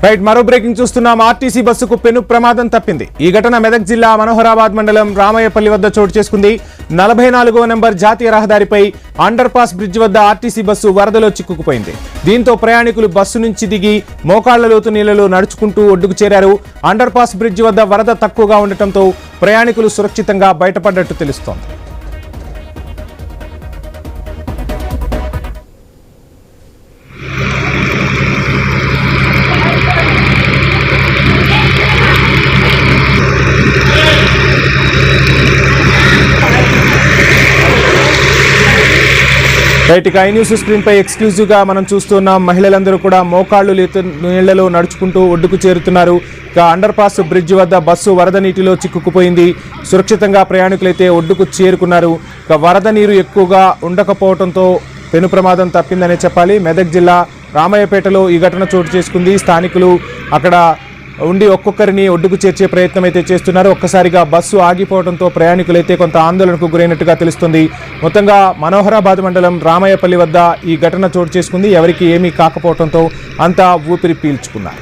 Right, మరో breaking చూస్తున్నాం. RTC బస్సుకు పెను ప్రమాదం తప్పింది. ఈ ఘటన మెదక్ జిల్లా మనోహరాబాద్ మండలం రామయ్యపల్లి వద్ద చోటు చేసుకుంది. 44వ నెంబర్ జాతీయ రహదారిపై అండర్ పాస్ బ్రిడ్జ్ వద్ద ఆర్టీసీ బస్సు వరదలో చిక్కుకుపోయింది. దీంతో ప్రయాణికులు బస్సు నుంచి దిగి మోకాళ్ల లోతు నీళ్లలో నడుచుకుంటూ ఒడ్డుకు చేరారు. అండర్ పాస్ బ్రిడ్జ్ వద్ద వరద తక్కువగా ఉండటంతో ప్రయాణికులు సురక్షితంగా బయటపడ్డట్టు తెలుస్తోంది. రైట్, ఇక ఐ న్యూస్ స్క్రీన్ పై ఎక్స్క్లూజివ్ గా మనం చూస్తున్నాం. మహిళలందరూ కూడా మోకాళ్లు నీళ్లలో నడుచుకుంటూ ఒడ్డుకు చేరుతున్నారు. ఇక అండర్ పాస్ బ్రిడ్జ్ వద్ద బస్సు వరద నీటిలో చిక్కుకుపోయింది. సురక్షితంగా ప్రయాణికులైతే ఒడ్డుకు చేరుకున్నారు. ఇక వరద నీరు ఎక్కువగా ఉండకపోవడంతో పెను ప్రమాదం తప్పిందనే చెప్పాలి. మెదక్ జిల్లా రామయ్యపేటలో ఈ ఘటన చోటు చేసుకుంది. స్థానికులు అక్కడ ఉండి ఒక్కొక్కరిని ఒడ్డుకు చేర్చే ప్రయత్నం అయితే చేస్తున్నారు. ఒక్కసారిగా బస్సు ఆగిపోవడంతో ప్రయాణికులైతే కొంత ఆందోళనకు గురైనట్టుగా తెలుస్తుంది. మొత్తంగా మనోహరాబాద్ మండలం రామయ్యపల్లి వద్ద ఈ ఘటన చోటు చేసుకుంది. ఎవరికి ఏమీ కాకపోవడంతో అంతా ఊపిరి పీల్చుకున్నారు.